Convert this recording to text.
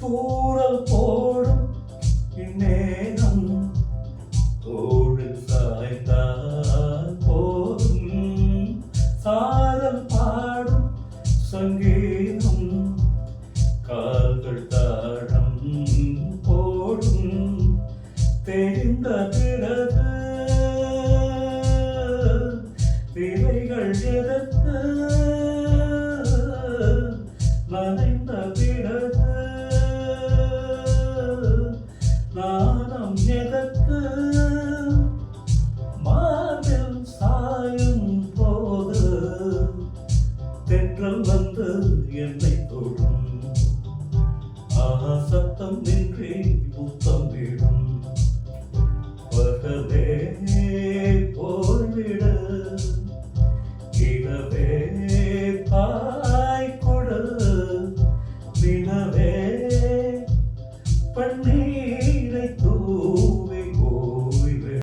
தூறல் போடும் இந்நேரம் தோழில் சாய்ந்தால் போதும் சாரல் பாடும் சங்கீதம் கால்கள் தாழம் போடும் தெரிந்த பிறகு திரைகள் எதற்கு நனைந்த பிறகு நாணம் எதற்கு மார்பில் சாயும் போது தென்றல் வந்து என்னை தொடும் சத்தம் நின்றி முத்தம் விடும் பகலே போய்விட இரவே பாய்கொடு நிலவே பன்னீரை